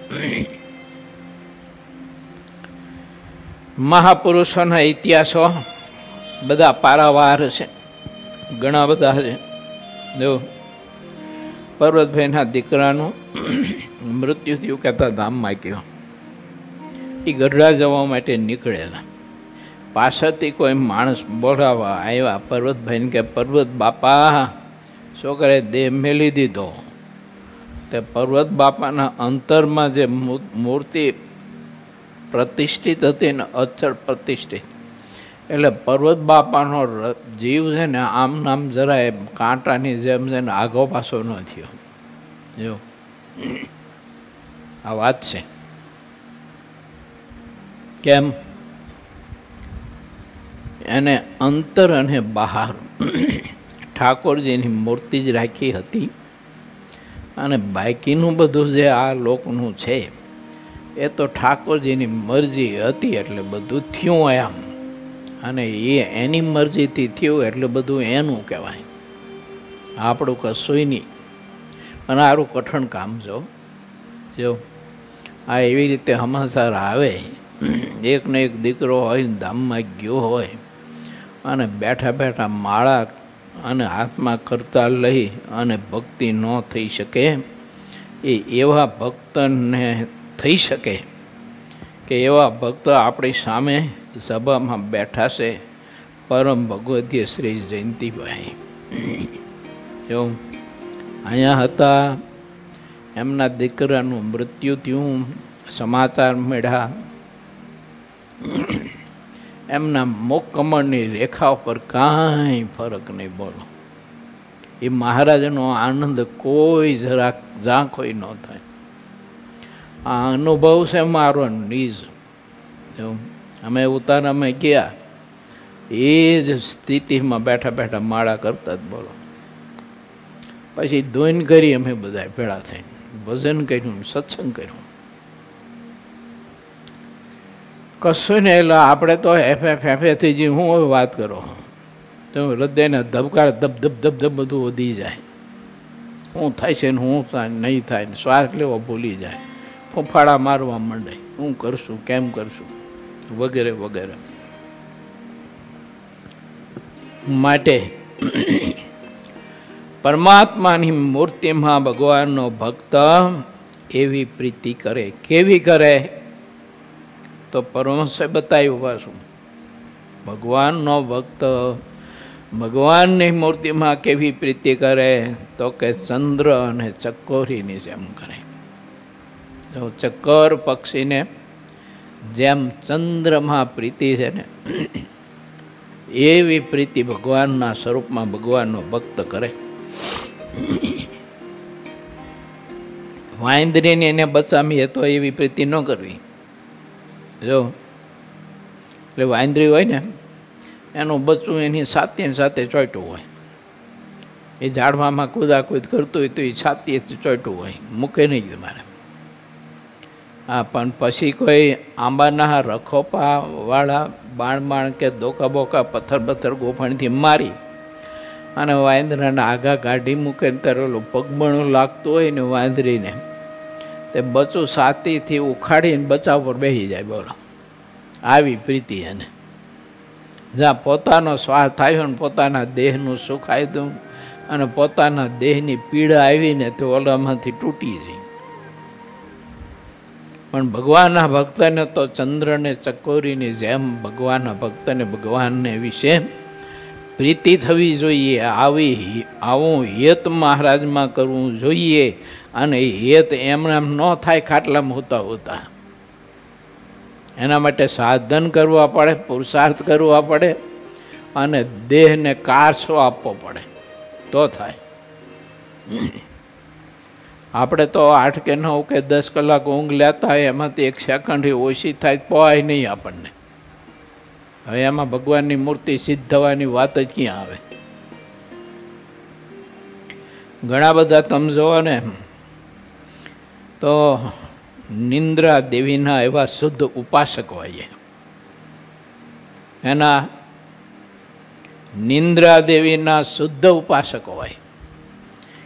મહાપુરુષોના ઇતિહાસો બધા પારાવાર છે, ઘણા બધા છે. જો પર્વતભાઈના દીકરાનું મૃત્યુ થયું, કહેતા ધામમાં ગયો. એ ગઢડા જવા માટે નીકળેલા, પાછળથી કોઈ માણસ બોલાવવા આવ્યા પર્વતભાઈને કે પર્વત બાપા શું કરે, દેહ મેલી દીધો. તે પર્વત બાપાના અંતરમાં જે મૂર્તિ પ્રતિષ્ઠિત હતી ને અચળ પ્રતિષ્ઠિત, એટલે પર્વત બાપાનો જીવ છે ને આમ નામ જરાય કાંટાની જેમ છે ને આગો પાછો ન થયો. જો આ વાત છે. કેમ? એને અંતર અને બહાર ઠાકોરજીની મૂર્તિ જ રાખી હતી, અને બાકીનું બધું જે આ લોકનું છે એ તો ઠાકોરજીની મરજી હતી એટલે બધું થયું એમ, અને એ એની મરજીથી થયું એટલે બધું એનું કહેવાય, આપણું કશું નહીં. અને સારું કઠણ કામ જો આ એવી રીતે હમણાં આવે, એકને એક દીકરો હોય ને ધામમાં ગયો હોય અને બેઠા બેઠા માળા અને હાથમાં કરતા લઈ અને ભક્તિ ન થઈ શકે, એ એવા ભક્તને થઈ શકે કે એવા ભક્ત આપણી સામે સભામાં બેઠા છે, પરમ ભગવતીય શ્રી જયંતિભાઈ. જો અહીંયા હતા, એમના દીકરાનું મૃત્યુ થયું, સમાચાર મળ્યા, એમના મુખ કમળની રેખા ઉપર કાંઈ ફરક નહીં. બોલો, એ મહારાજનો આનંદ કોઈ જરાક ઝાંખોય ન થાય. આ અનુભવ છે મારો નિજ. અમે ઉતારામાં ગયા, એ જ સ્થિતિમાં બેઠા બેઠા માળા કરતા જ. બોલો, પછી ધોઈને કરી અમે બધા ભેળા થઈને ભજન કર્યું, સત્સંગ કર્યું, કશું ને. એટલે આપણે તો એફેથી જે હું હવે વાત કરો, તો હૃદયના ધબકાર ધબ ધબ ધબ ધબ બધું વધી જાય. શું થાય છે ને શું થાય નહીં થાય, ને શ્વાસ લેવો ભૂલી જાય, ફૂંફાડા મારવા માંડે, શું કરશું, કેમ કરશું, વગેરે વગેરે. માટે પરમાત્માની મૂર્તિમાં ભગવાનનો ભક્ત એવી પ્રીતિ કરે. કેવી કરે? તો પરમહંસે બતાવ્યું પાછું. ભગવાનનો ભક્ત ભગવાનની મૂર્તિમાં કેવી પ્રીતિ કરે? તો કે ચંદ્ર અને ચકોરીની જેમ કરે. જો ચકોર પક્ષીને જેમ ચંદ્રમાં પ્રીતિ છે ને, એવી પ્રીતિ ભગવાનના સ્વરૂપમાં ભગવાનનો ભક્ત કરે. વાંદરીને એને બચાવીએ તો એવી પ્રીતિ ન કરવી. જો એટલે વાંદરી હોય ને, એનું બચ્ચું એની છાતી સાથે ચોંટ્યું હોય, એ ઝાડવામાં કૂદાકૂદ કરતું હોય તો એ છાતીએથી ચોંટ્યું હોય, મૂકે નહીં તમારે. હા, પણ પછી કોઈ આંબાના રખોપાવાળા બાણ કે દોકા બોકા પથ્થર ગોફણથી મારી અને વાંદરાને આગા કાઢી મૂકે ને ત્યારે ઓલું પગબણું લાગતું હોય ને વાંદરીને, તે બચ્ચું છાતીથી ઉખાડીને બચાવ પર બેસી જાય. બોલો, આવી પ્રીતિ એને. જ્યાં પોતાનો શ્વાસ થાય ને પોતાના દેહનું સુખ આવ્યું અને પોતાના દેહની પીડા આવીને તે ઓલામાંથી તૂટી જાય. પણ ભગવાનના ભક્તને તો ચંદ્રને ચકોરીની જેમ ભગવાનના ભક્તને ભગવાનને વિશે પ્રીતિ થવી જોઈએ. આવું હેત મહારાજમાં કરવું જોઈએ. અને હેત એમને ન થાય ખાટલામાં હોતા. એના માટે સાધન કરવા પડે, પુરુષાર્થ કરવા પડે અને દેહને કારસો આપવો પડે તો થાય. આપણે તો 8 કે 9 કે 10 કલાક ઊંઘ લેતા હોય, એમાંથી 1 સેકન્ડ ઓછી થાય પોય નહીં આપણને. હવે એમાં ભગવાનની મૂર્તિ સિદ્ધ થવાની વાત જ ક્યાં આવે? ઘણા બધા તમે જોવો ને તો નિંદ્રા દેવીના એવા શુદ્ધ ઉપાસક હોય, એના નિંદ્રા દેવીના શુદ્ધ ઉપાસક હોય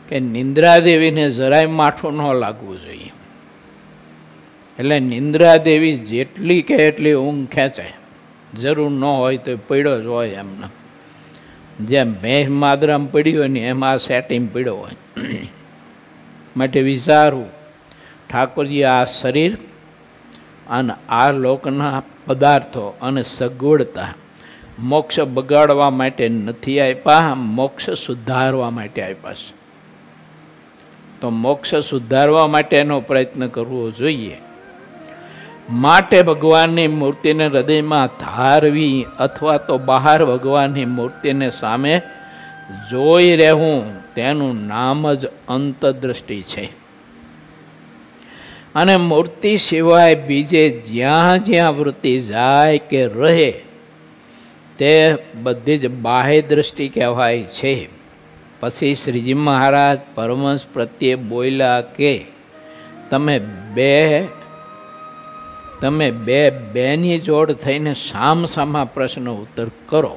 કે નિંદ્રા દેવીને જરાય માઠું ન લાગવું જોઈએ. એટલે નિંદ્રા દેવી જેટલી કે એટલી ઊંઘ ખેંચે, જરૂર ન હોય તો પડ્યો જ હોય એમને. જેમ ભેંસ માદરામાં પડી હોય ને એમાં સેટિંગ પડ્યો હોય. માટે વિચારવું, ઠાકોરજી આ શરીર અને આ લોકના પદાર્થો અને સગવડતા મોક્ષ બગાડવા માટે નથી આપ્યા, મોક્ષ સુધારવા માટે આપ્યા છે. તો મોક્ષ સુધારવા માટેનો પ્રયત્ન કરવો જોઈએ. માટે ભગવાનની મૂર્તિને હૃદયમાં ધારવી અથવા તો બહાર ભગવાનની મૂર્તિને સામે જોઈ રહેવું, તેનું નામ જ અંતદ્રષ્ટિ છે. અને મૂર્તિ સિવાય બીજે જ્યાં જ્યાં વૃત્તિ જાય કે રહે તે બધી જ બાહ્ય દ્રષ્ટિ કહેવાય છે. પછી શ્રીજી મહારાજ પરમહંસ પ્રત્યે બોલ્યા કે તમે બેની જોડ થઈને સામસામા પ્રશ્ન ઉત્તર કરો.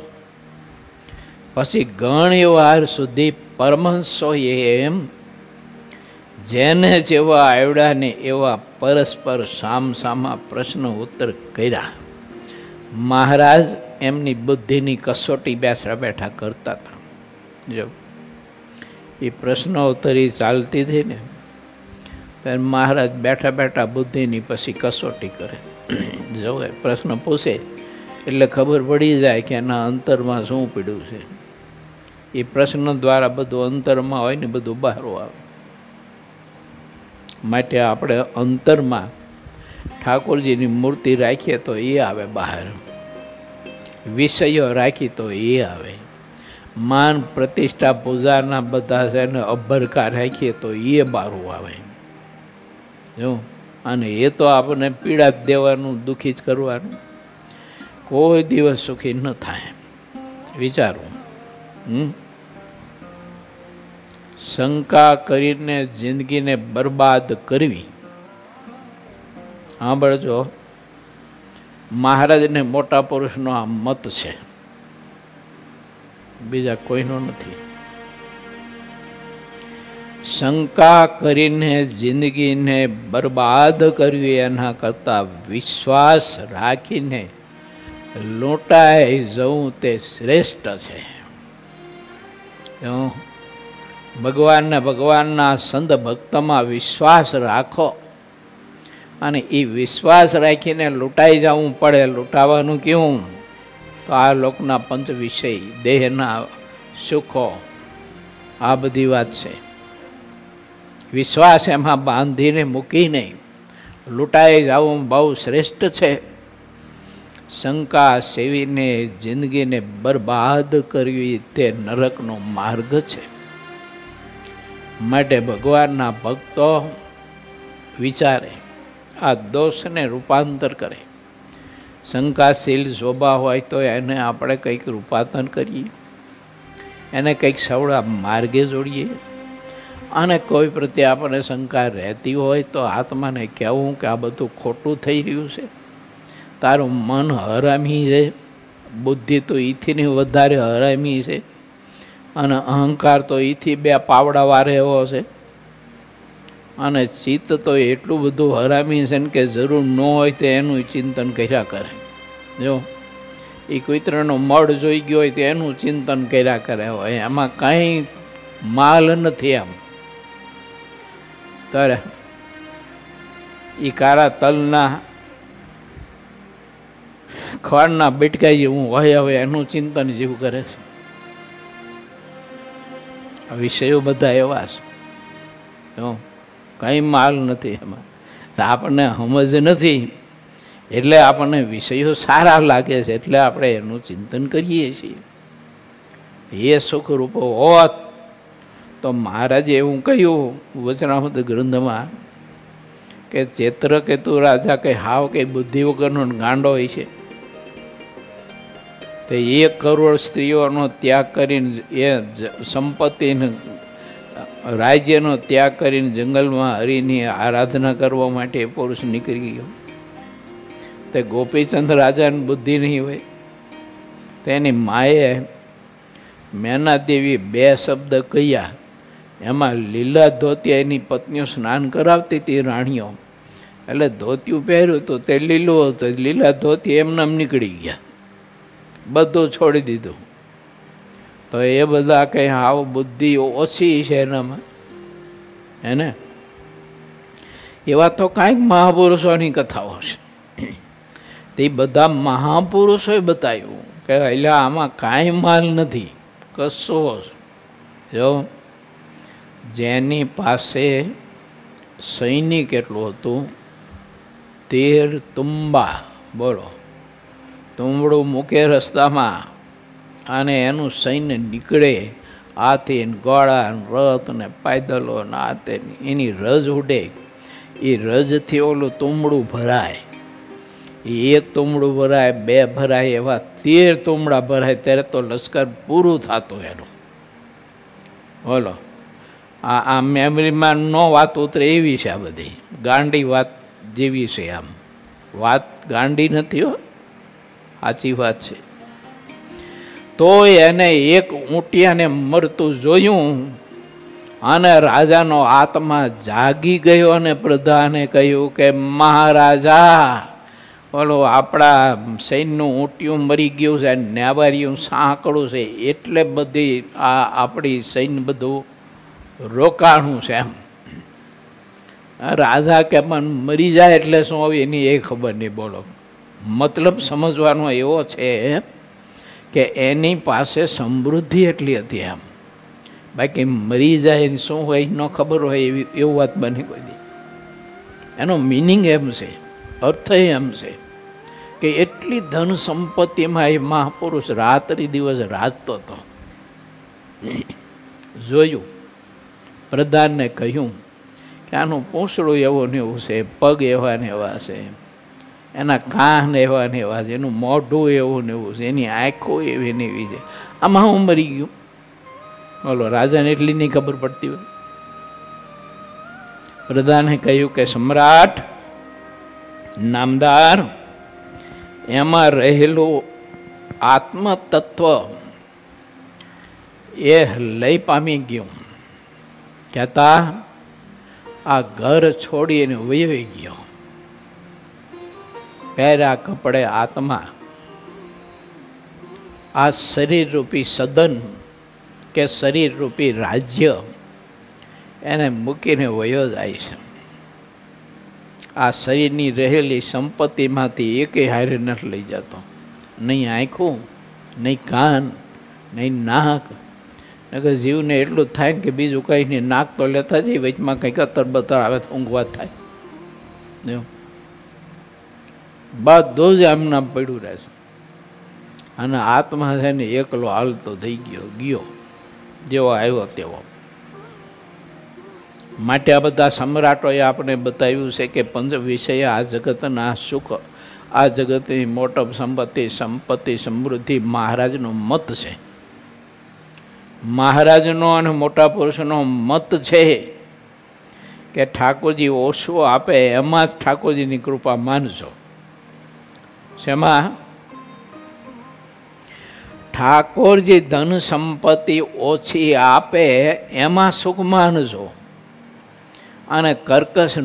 પછી ઘણી વાર સુધી પરમહંસોએ એમ જેને જેવા આવડ્યા ને એવા પરસ્પર સામસામા પ્રશ્ન ઉત્તર કર્યા. મહારાજ એમની બુદ્ધિની કસોટી બેઠા બેઠા કરતા હતા. જો એ પ્રશ્નોત્તરી ચાલતી હતી ને ત્યારે મહારાજ બેઠા બેઠા બુદ્ધિની પછી કસોટી કરે. જો પ્રશ્ન પૂછે એટલે ખબર પડી જાય કે એના અંતરમાં શું પડ્યું છે. એ પ્રશ્ન દ્વારા બધું અંતરમાં હોય ને બધું બહાર આવે. માટે આપણે અંતરમાં ઠાકોરજીની મૂર્તિ રાખીએ તો એ આવે બહાર, વિષયો રાખી તો એ આવે, માન પ્રતિષ્ઠા પૂજાના બધા છે ને અભરકા રાખીએ તો એ બારું આવે. જો અને એ તો આપણને પીડા જ દેવાનું, દુઃખી જ કરવાનું, કોઈ દિવસ સુખી ન થાય. વિચારવું. શંકા કરીને જિંદગીને બરબાદ કરવી. સાંભળજો, મહારાજને મોટા પુરુષનો આ મત છે, બીજા કોઈનો નથી. શંકા કરીને જિંદગીને બરબાદ કરવી એના કરતાં વિશ્વાસ રાખીને લૂંટાઈ જવું તે શ્રેષ્ઠ છે. ભગવાનના સંત ભક્તમાં વિશ્વાસ રાખો અને એ વિશ્વાસ રાખીને લૂંટાઈ જવું પડે. લૂંટાવાનું કેવું? તો આ લોકના પંચ વિષય, દેહના સુખો, આ બધી વાત છે. વિશ્વાસ એમાં બાંધીને મૂકીને લૂંટાઈ જવું બહુ શ્રેષ્ઠ છે. શંકા સેવીને જિંદગીને બરબાદ કરવી તે નરકનો માર્ગ છે. માટે ભગવાનના ભક્તો વિચારે, આ દોષને રૂપાંતર કરે. શંકાશીલ સ્વભાવ હોય તો એને આપણે કંઈક રૂપાંતર કરીએ, એને કંઈક સવડા માર્ગે જોડીએ. અને કોઈ પ્રત્યે આપણને શંકા રહેતી હોય તો આત્માને કહેવું કે આ બધું ખોટું થઈ રહ્યું છે, તારું મન હરામી છે, બુદ્ધિ તો એથી વધારે હરામી છે, અને અહંકાર તો એથી 2 પાવડા વારે એવો છે, અને ચિત્ત તો એટલું બધું હરામી છે ને કે જરૂર ન હોય તો એનું ચિંતન કર્યા કરે. જો એ કુતરાનો મળ જોઈ ગયો હોય તો એનું ચિંતન કર્યા કરે હોય, એમાં કાંઈ માલ નથી. એમ ત્યારે એ કાળા તલના ખોળના બેટકાઈ જેવું હોય હવે એનું ચિંતન જેવું કરે છે. આ વિષયો બધા એવા છે, કંઈ માલ નથી એમાં. તો આપણને સમજ નથી એટલે આપણને વિષયો સારા લાગે છે એટલે આપણે એનું ચિંતન કરીએ છીએ. એ સુખરૂપ હોત તો મહારાજે એવું કહ્યું વચનામૃત ગ્રંથમાં કે ચેત્રકેતુ રાજા કંઈ હાવ કંઈ બુદ્ધિ વગરનો ગાંડો હોય છે. તે 1 કરોડ સ્ત્રીઓનો ત્યાગ કરીને એ સંપત્તિને રાજ્યનો ત્યાગ કરીને જંગલમાં હરિની આરાધના કરવા માટે એ પુરુષ નીકળી ગયો. તે ગોપીચંદ રાજાની બુદ્ધિ નહીં હોય. તેની માએ મેનાદેવી 2 શબ્દ કહ્યા. એમાં લીલા ધોતી એની પત્નીઓ સ્નાન કરાવતી હતી રાણીઓ, એટલે ધોતિયું પહેર્યું તો તે લીલું હતું. લીલા ધોતી એમને નીકળી ગયા, બધું છોડી દીધું. તો એ બધા કંઈ હાવ બુદ્ધિ ઓછી છે એનામાં, એને એવા તો કાંઈક મહાપુરુષોની કથાઓ છે. તે બધા મહાપુરુષોએ બતાવ્યું કે એટલે આમાં કાંઈ માલ નથી, કશો. જો જેની પાસે સૈનિક એટલું હતું, 13 તુંબા, બોલો, તુંબડું મૂકે રસ્તામાં અને એનું સૈન્ય નીકળે, હાથી ને ઘોડા ને રથ ને પાયદલો ને હાથે એની રજ ઉડે, એ રજથી ઓલું તુંબડું ભરાય. એ 1 તુંબડું ભરાય, 2 ભરાય, એવા 13 તુંબડા ભરાય ત્યારે તો લશ્કર પૂરું થતું એનું. બોલો, આ મેમરીમાં ન વાત ઉતરે એવી છે. આ બધી ગાંડી વાત જેવી છે. આમ વાત ગાંડી નથી હો, સાચી વાત છે. તો એને એક ઊંટિયાને મરતું જોયું અને રાજાનો આત્મા જાગી ગયો અને પ્રધાને કહ્યું કે મહારાજા, બોલો આપણા સૈન્યનું ઊંટિયું મરી ગયું છે, ન્યાવાર્યું સાંકડું છે, એટલે બધી આ આપણી સૈન્ય બધું રોકાણું છે. એમ રાજા કે પણ મરી જાય એટલે શું આવે એની એ ખબર નહીં. બોલો, મતલબ સમજવાનો એવો છે કે એની પાસે સમૃદ્ધિ એટલી હતી એમ. બાકી મરી જાય ને શું હોય ન ખબર હોય એવું વાત બની કોઈ દી. એનો મિનિંગ એમ છે, અર્થ એમ છે કે એટલી ધન સંપત્તિમાં એ મહાપુરુષ રાત્રિ દિવસ રાજતો હતો. જોયું, પ્રધાનને કહ્યું કે આનું પૂંછડું એવું ને એવું છે, પગ એવા ને એવા છે, એના કાન એવા ને એવા છે, એનું મોઢું એવું ને એવું છે, એની આંખો એવી ને એવી છે, આમાં હું મરી ગયું. બોલો, રાજાને એટલી નહીં ખબર પડતી હોય. પ્રધાને કહ્યું કે સમ્રાટ, નામદાર, એમાં રહેલું આત્મતત્વ એ લઈ પામી ગયું. કહેતા આ ઘર છોડીને વહી ગયો. પહેર્યા કપડે આત્મા આ શરીર રૂપી સદન કે શરીર રૂપી રાજ્ય એને મૂકીને વયો જાય છે. આ શરીરની રહેલી સંપત્તિમાંથી એકેય હારે નથી લઈ જતો. નહીં આંખું, નહીં કાન, નહીં નાક. નકર જીવને એટલું જ થાય ને કે બીજું કંઈ નહીં, નાક તો લેતા જઈએ, વચમાં કંઈક અતર બતર આવે તો ઊંઘવા થાય. બધું જ આમના પડ્યું રહેશે. અને આત્મા છે ને એકલો હાલતો થઈ ગયો જેવો આવ્યો તેવો. માટે આ બધા સમ્રાટોએ આપણે બતાવ્યું છે કે પંચ વિષય આ જગતના સુખ, આ જગતની મોટપ સંપત્તિ સમૃદ્ધિ મહારાજનો મત છે. મહારાજનો અને મોટા પુરુષનો મત છે કે ઠાકોરજી ઓછું આપે એમાં જ ઠાકોરજીની કૃપા માનજો. શેમાં? ઠાકોરજી ધન સંપત્તિ ઓછી આપે એમાં સુખ માનજો. અને કર્કશ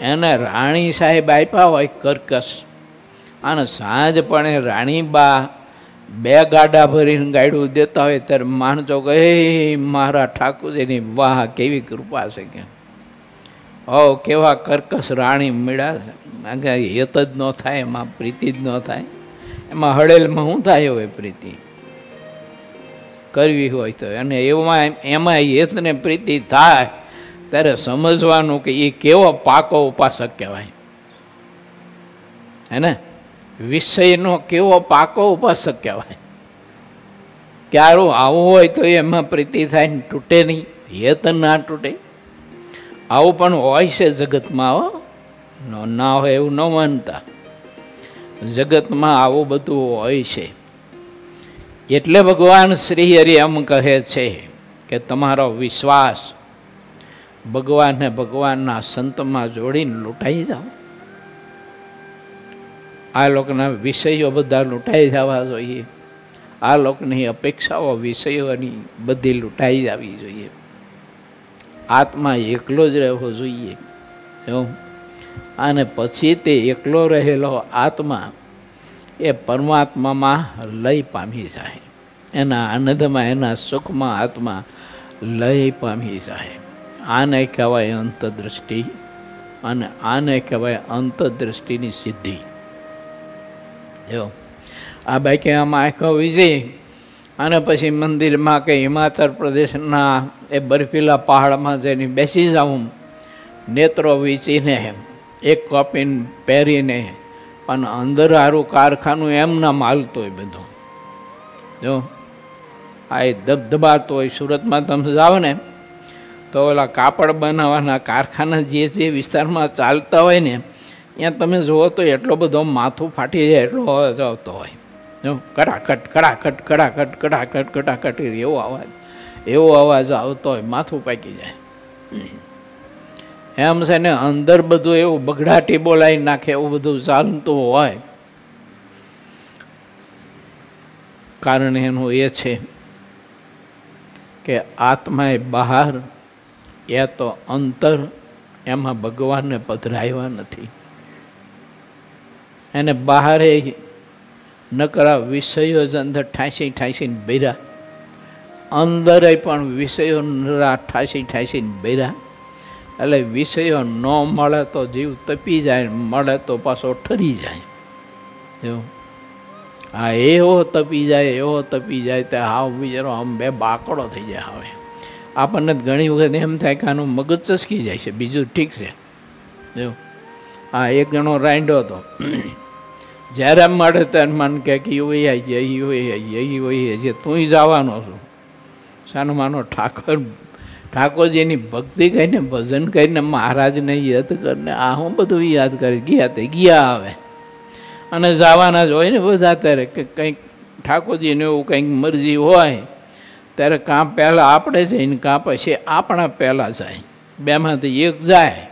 એને રાણી સાહેબ આપ્યા હોય કર્કશ, અને સાંજ પણ રાણીબા 2 ગાડા ભરીને ગાડું દેતા હોય ત્યારે માણસો કહે મારા ઠાકોરજીની વાહ કેવી કૃપા છે. કે કેવા કર્કશ રાણી મળ્યા છે. હેત જ ન થાય, એમાં પ્રીતિ જ ન થાય. એમાં હળેલમાં શું થાય હોય પ્રીતિ કરવી હોય તો. અને એમાં હેતને પ્રીતિ થાય ત્યારે સમજવાનું કે એ કેવો પાકો ઉપાસક કહેવાય. હે ને? વિષયનો કેવો પાકો ઉપાસક કહેવાય. ક્યારું આવું હોય તો એમાં પ્રીતિ થાય ને તૂટે નહીં, હેત ના તૂટે. આવું પણ હોય છે જગતમાં. ના હોય એવું ન માનતા. જગતમાં આવું બધું હોય છે. એટલે ભગવાન શ્રી હરિ એમ કહે છે કે તમારો વિશ્વાસ ભગવાનને ભગવાનના સંતમાં જોડીને લૂંટાઈ જાઓ. આ લોકોના વિષયો બધા લૂંટાઈ જવા જોઈએ. આ લોકોની અપેક્ષાઓ વિષયોની બધી લૂંટાઈ જવી જોઈએ. આત્મા એકલો જ રહેવો જોઈએ. અને પછી તે એકલો રહેલો આત્મા એ પરમાત્મામાં લય પામી જાય. એના આનંદમાં, એના સુખમાં આત્મા લય પામી જાય. આને કહેવાય અંતદૃષ્ટિ, અને આને કહેવાય અંતદૃષ્ટિની સિદ્ધિ. જો આ બાકી આમાં આંખો વિજય અને પછી મંદિરમાં કે હિમાચલ પ્રદેશના એ બર્ફીલા પહાડમાં જઈને બેસી જાઉં, નેત્રો વીંચીને, એક કોપીને પહેરીને, પણ અંદર સારું કારખાનું એમ ના માલતું હોય બધું. જો આ એ ધબધબાતું હોય. સુરતમાં તમે જાઓ ને તો ઓલા કાપડ બનાવવાના કારખાના જે વિસ્તારમાં ચાલતા હોય ને, ત્યાં તમે જુઓ તો એટલો બધો માથું ફાટી જાય એટલો અવાજ આવતો હોય. જો કડાકટ કડાકટ કડાકટ કડાકટ કડાકટ એવો અવાજ આવતો હોય, માથું પાકી જાય. એમ છે ને અંદર બધું એવું બગડાટી બોલાવી નાખે એવું બધું ચાલતું હોય. કારણ એનું એ છે કે આત્મા એ બહાર, એ તો અંતર, એમાં ભગવાનને પધરાવ્યા નથી. એને બહાર નકરા વિષયો જ અંદર ઠાંસીને બેરા, અંદર પણ વિષયો નરા ઠાંસીને બેરા. એટલે વિષયો ન મળે તો જીવ તપી જાય, મળે તો પાછો ઠરી જાય. એવું હા, એવો તપી જાય તે હાવ બિચારો આમ બે બાકડો થઈ જાય. હવે આપણને ઘણી વખત એમ થાય કે આનું મગજ ચસકી જાય છે, બીજું ઠીક છે. એવું હા, એક જણો રાંડ્યો હતો. જ્યારે મળે ત્યારે મન કે જે તું જવાનો છું. સાનો માનો ઠાકોરજીની ભક્તિ કરીને, ભજન કરીને, મહારાજને યાદ કરીને, આ હું બધું યાદ કરી ગયા આવે. અને જવાના જ હોય ને બધા. ત્યારે કે કંઈક ઠાકોરજીને એવું કંઈક મરજી હોય ત્યારે કાં પહેલાં આપણે જઈને કાં પછી આપણા પહેલાં જાય. બેમાંથી એક જાય.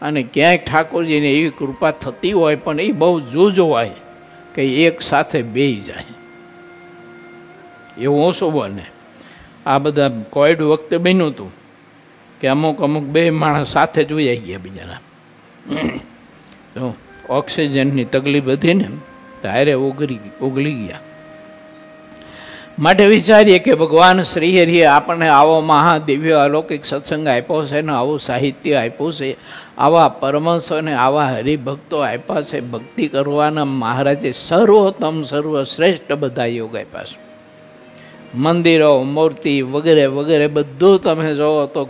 અને ક્યાંક ઠાકોરજીને એવી કૃપા થતી હોય, પણ એ બહુ જૂજો હોય કે એક સાથે બેસી જાય. એવું ઓછું બને. આ બધા કોવિડ વખતે બન્યું હતું કે અમુક બે માણસ સાથે જ વહી ગયા બીજાના. ઓક્સિજનની તકલીફ હતી ને ત્યારે ઉગલી ગયા. માટે વિચારીએ કે ભગવાન શ્રી હરિએ આપણને આવો મહાદિવ્ય અલૌકિક સત્સંગ આપ્યો છે ને આવું સાહિત્ય આપ્યું છે, આવા પરમહંસોને આવા હરિભક્તો આપ્યા છે. ભક્તિ કરવાના મહારાજે સર્વોત્તમ સર્વશ્રેષ્ઠ બધા યોગ આપ્યા છે. મંદિરો, મૂર્તિ વગેરે વગેરે બધું તમે જોવો તો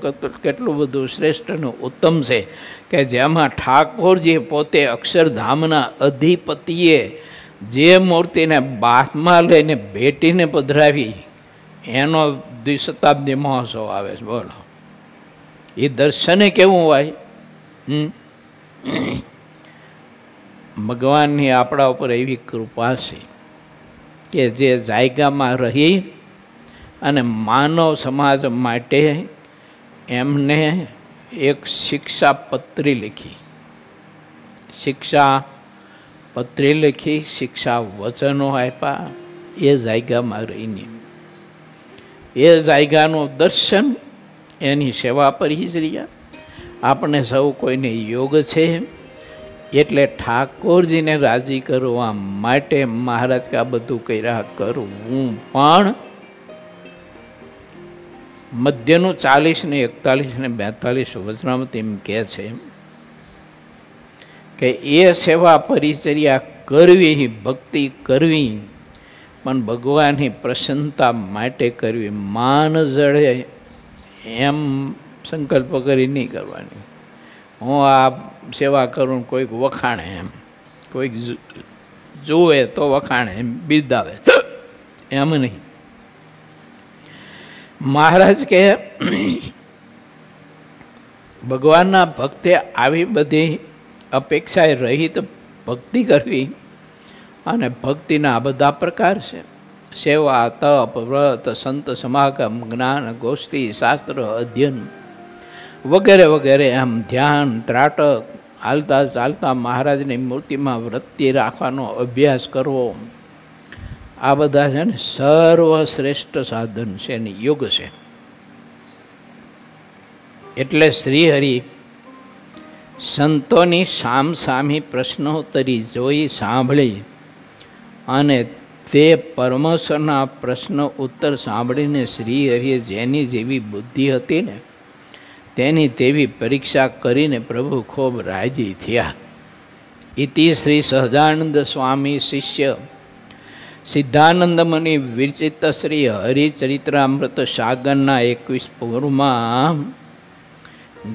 કેટલું બધું શ્રેષ્ઠ અને ઉત્તમ છે કે જેમાં ઠાકોરજી પોતે અક્ષરધામના અધિપતિએ જે મૂર્તિને બાથમાં લઈને ભેટીને પધરાવી, એનો દ્વિશતાબ્દી મહોત્સવ આવે છે. બોલો, એ દર્શને કેવું હોય. ભગવાનની આપણા ઉપર એવી કૃપા છે કે જે જાયગામાં રહી અને માનવ સમાજ માટે એમને એક શિક્ષાપત્રી લખી, શિક્ષા વચનો આપ્યા. એ જાયગામાં રહીને એ જાયગાનું દર્શન, એની સેવા પરિચર્યા. આપણે સૌ કોઈને યોગ છે એટલે ઠાકોરજીને રાજી કરવા માટે મહારાજ કે આ બધું કર્યા કરવું. પણ મધ્યનું 40 ને 41 ને 42 વચનામૃત એમ કહે છે કે એ સેવા પરિચર્યા કરવી, ભક્તિ કરવી, પણ ભગવાનની પ્રસન્નતા માટે કરવી. માન જડે એમ સંકલ્પ કરી નહીં કરવાની. હું આ સેવા કરું, કોઈક વખાણે, એમ કોઈક જુએ તો વખાણે, એમ બિરદાવે, એમ નહીં. મહારાજ કે ભગવાનના ભક્તે આવી બધી અપેક્ષાએ રહિત ભક્તિ કરવી, અને ભક્તિના આ બધા પ્રકાર છે: સેવા, તપ, વ્રત, સંત સમાગમ, જ્ઞાન ગોષ્ઠી, શાસ્ત્ર અધ્યયન વગેરે વગેરે. આમ ધ્યાન, ત્રાટક, હાલતા ચાલતા મહારાજની મૂર્તિમાં વૃત્તિ રાખવાનો અભ્યાસ કરવો, આ બધા છે ને સર્વશ્રેષ્ઠ સાધન છે ને યોગ છે. એટલે શ્રીહરિ સંતોની સામસામી પ્રશ્નોત્તરી જોઈ, સાંભળી, અને તે પરમેશ્વરના પ્રશ્ન ઉત્તર સાંભળીને શ્રીહરિએ જેની જેવી બુદ્ધિ હતી ને તેની તેવી પરીક્ષા કરીને પ્રભુ ખૂબ રાજી થયા. ઇતિ શ્રી સહજાનંદ સ્વામી શિષ્ય સિદ્ધાનંદ મુનિ વિરચિત શ્રી હરિચરિત્રામૃત સાગરના 21 પૂરમાં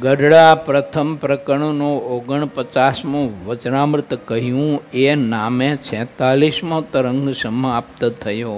ગઢડા પ્રથમ પ્રકરણનું 49મું વચનામૃત કહ્યું એ નામે 46મો તરંગ સમાપ્ત થયો.